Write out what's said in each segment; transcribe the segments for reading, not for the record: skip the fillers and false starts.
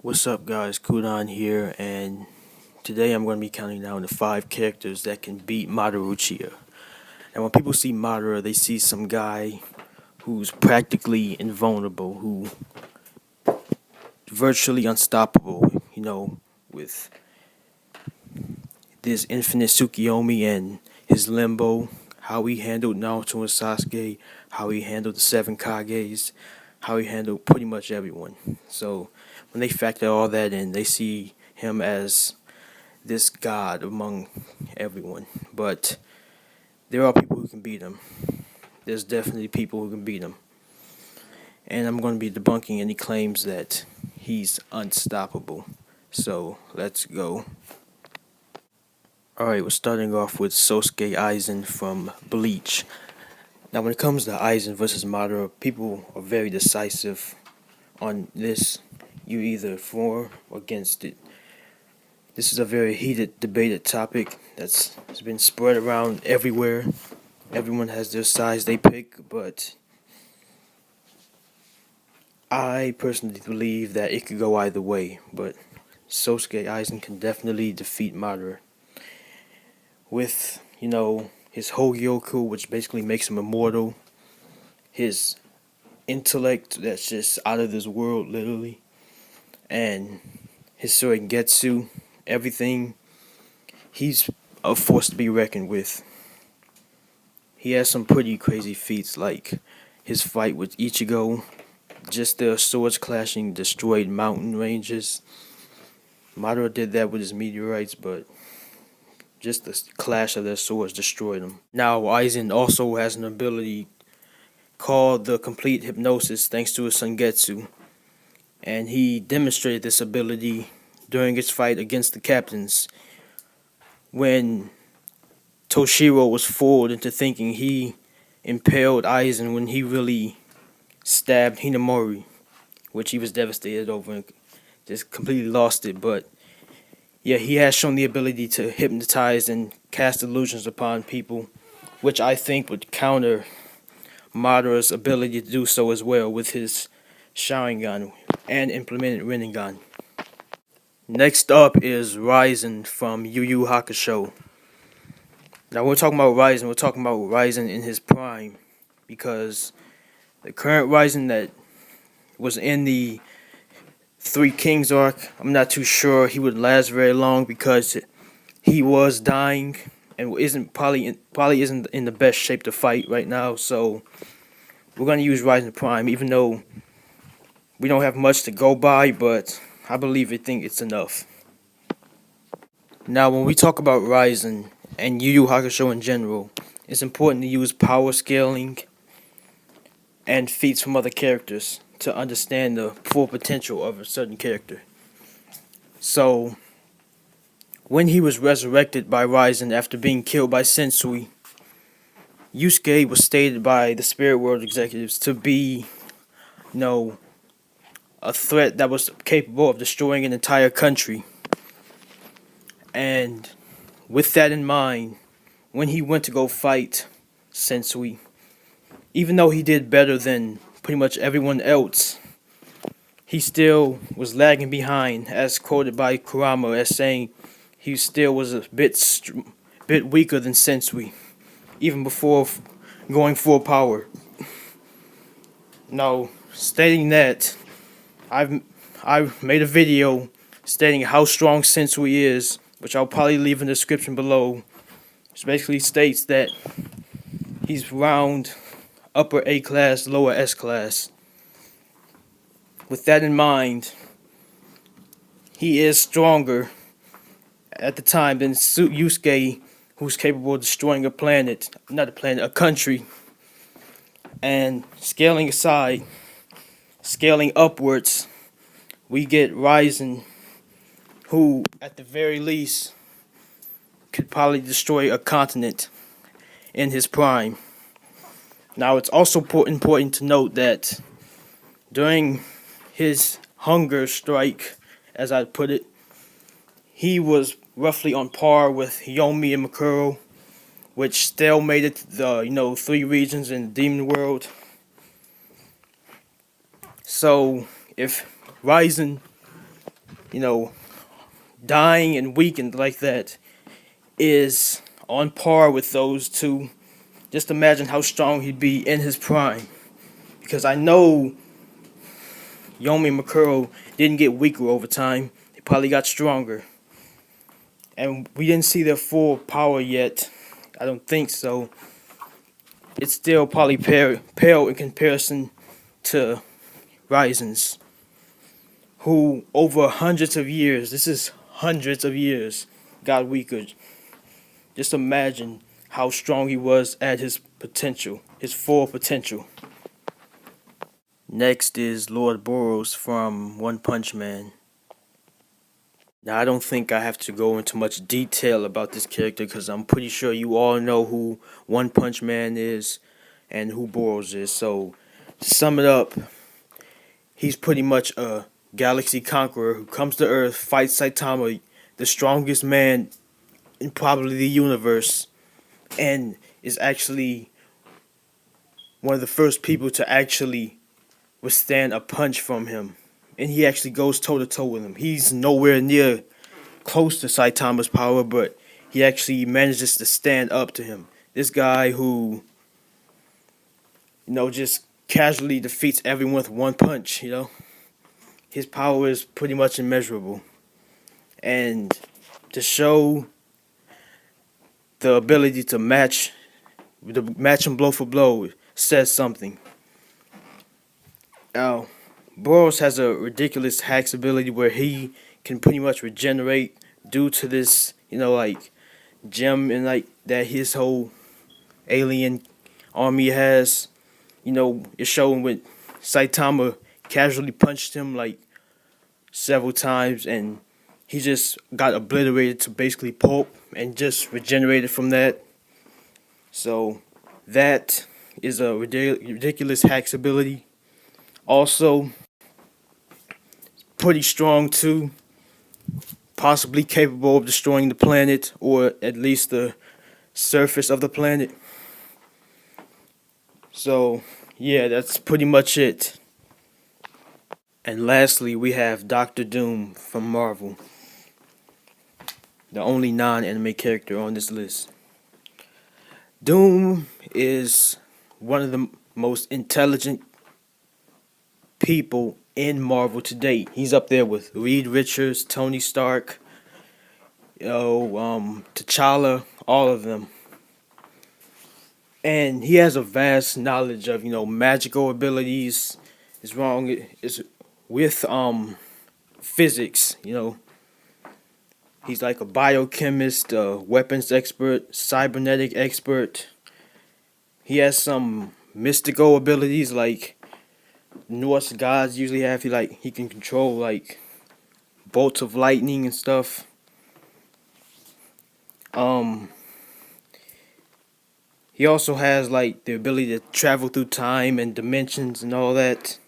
What's up, guys? Kudan here, and today I'm going to be counting down the 5 characters that can beat Madara Uchiha. And when people see Madara, they see some guy who's practically invulnerable, who virtually unstoppable, with this infinite Tsukiyomi and his limbo, how he handled Naruto and Sasuke, how he handled the 7 Kages, how he handled pretty much everyone. So when they factor all that in, they see him as this god among everyone. But there are people who can beat him. There's definitely people who can beat him. And I'm going to be debunking any claims that he's unstoppable. So let's go. Alright, we're starting off with Sosuke Aizen from Bleach. Now, when it comes to Aizen versus Madara, people are very decisive on this. You either for or against it. This is a very heated, debated topic that's been spread around everywhere. Everyone has their sides they pick, but I personally believe that it could go either way. But Sosuke Aizen can definitely defeat Madara with, his Hogyoku, which basically makes him immortal, his intellect that's just out of this world, literally, and his Getsu, everything. He's a force to be reckoned with. He has some pretty crazy feats, like his fight with Ichigo. Just their swords clashing destroyed mountain ranges. Madara did that with his meteorites, but just the clash of their swords destroyed them. Now, Aizen also has an ability called the complete hypnosis thanks to his Sangetsu. And he demonstrated this ability during his fight against the captains when Toshiro was fooled into thinking he impaled Aizen when he really stabbed Hinamori, which he was devastated over and just completely lost it. But yeah, he has shown the ability to hypnotize and cast illusions upon people, which I think would counter Madara's ability to do so as well with his Sharingan and implemented Rinnegan. Next up is Ryzen from Yu Yu Hakusho. Now, when we're talking about Ryzen in his prime, because the current Ryzen that was in the Three Kings arc, I'm not too sure he would last very long because he was dying and probably isn't in the best shape to fight right now. So we're gonna use Ryzen Prime, even though we don't have much to go by, but I think it's enough. Now, when we talk about Ryzen and Yu Yu Hakusho in general, it's important to use power scaling and feats from other characters to understand the full potential of a certain character. So, when he was resurrected by Ryzen after being killed by Sensui, Yusuke was stated by the Spirit World executives to be, a threat that was capable of destroying an entire country. And with that in mind, when he went to go fight Sensui, even though he did better than pretty much everyone else, he still was lagging behind, as quoted by Kurama as saying he still was a bit weaker than Sensui, even before going full power. Now, stating that, I've made a video stating how strong Sensui is, which I'll probably leave in the description below, which basically states that he's round upper A class, lower S class. With that in mind, he is stronger at the time than Yusuke, who's capable of destroying a country. And scaling upwards, we get Ryzen, who at the very least could probably destroy a continent in his prime. Now, it's also important to note that during his hunger strike, as I put it, he was roughly on par with Yomi and Makuro, which stalemated the 3 regions in the Demon World. So if Ryzen you know, dying and weakened like that is on par with those two. Just imagine how strong he'd be in his prime. Because I know Yomi Makuro didn't get weaker over time. They probably got stronger. And we didn't see their full power yet. I don't think so. It's still probably pale in comparison to Risen's, who over hundreds of years, this is hundreds of years, got weaker. Just imagine how strong he was at his potential, his full potential. Next is Lord Burroughs from One Punch Man. Now, I don't think I have to go into much detail about this character because I'm pretty sure you all know who One Punch Man is and who Burroughs is. So, to sum it up, he's pretty much a galaxy conqueror who comes to Earth, fights Saitama, the strongest man in probably the universe, and is actually one of the first people to actually withstand a punch from him. And he actually goes toe to toe with him. He's nowhere near close to Saitama's power, but he actually manages to stand up to him. This guy who, just casually defeats everyone with one punch, His power is pretty much immeasurable. And to show the ability to match him blow for blow says something. Now, Burroughs has a ridiculous hacks ability where he can pretty much regenerate due to this, gem and that his whole alien army has. It's showing when Saitama casually punched him several times and he just got obliterated to basically pulp and just regenerated from that. So that is a ridiculous hacks ability. Also, pretty strong too. Possibly capable of destroying the planet, or at least the surface of the planet. So, yeah, that's pretty much it. And lastly, we have Doctor Doom from Marvel, the only non-anime character on this list. Doom is one of the most intelligent people in Marvel to date. He's up there with Reed Richards, Tony Stark, T'Challa, all of them. And he has a vast knowledge of, magical abilities. Is with physics, He's like a biochemist, a weapons expert, cybernetic expert. He has some mystical abilities like Norse gods usually have. He can control bolts of lightning and stuff. He also has the ability to travel through time and dimensions and all that.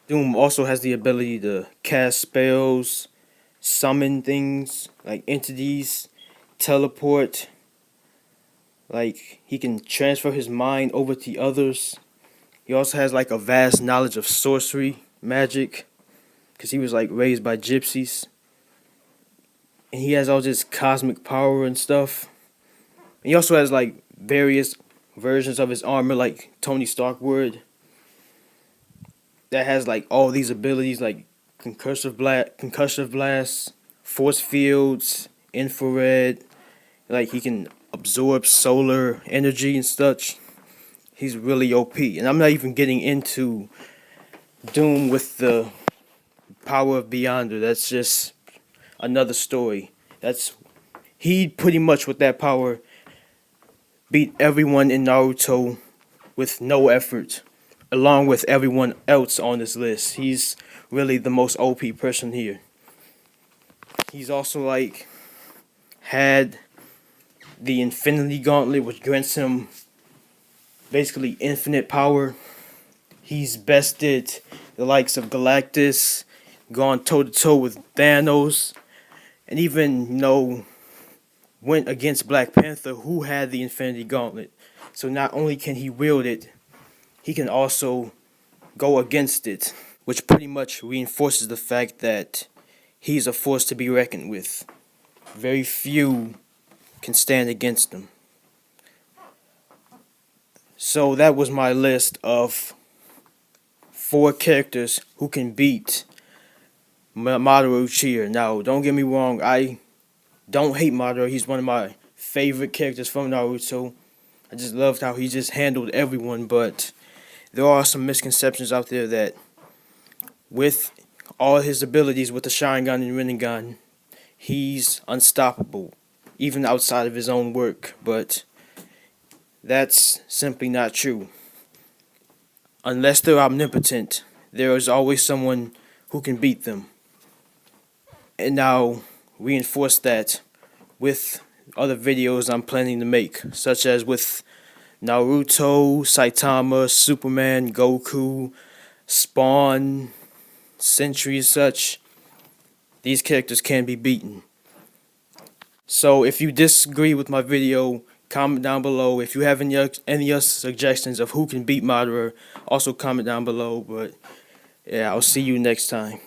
Doom also has the ability to cast spells, summon things like entities, teleport. He can transfer his mind over to others. He also has a vast knowledge of sorcery, magic, because he was raised by gypsies. And he has all this cosmic power and stuff. And he also has various versions of his armor like Tony Stark would. That has all these abilities like concussive blast, force fields, infrared. He can absorb solar energy and such. He's really OP. And I'm not even getting into Doom with the power of Beyonder. That's just another story. He pretty much with that power beat everyone in Naruto with no effort, along with everyone else on this list. He's really the most OP person here. He's also had the Infinity Gauntlet, which grants him basically infinite power. He's bested the likes of Galactus, gone toe to toe with Thanos, and even went against Black Panther, who had the Infinity Gauntlet. So not only can he wield it, he can also go against it, which pretty much reinforces the fact that he's a force to be reckoned with. Very few can stand against him. So that was my list of 4 characters who can beat Madara Uchiha. Now, don't get me wrong, I don't hate Madara. He's one of my favorite characters from Naruto. I just loved how he just handled everyone, but there are some misconceptions out there that with all his abilities with the Sharingan and Rinnegan, he's unstoppable, even outside of his own work, but that's simply not true. Unless they're omnipotent, there is always someone who can beat them. And now, reinforce that with other videos I'm planning to make, such as with Naruto, Saitama, Superman, Goku, Spawn, Sentry and such. These characters can be beaten. So if you disagree with my video, comment down below. If you have any other suggestions of who can beat Madara, also comment down below. But yeah, I'll see you next time.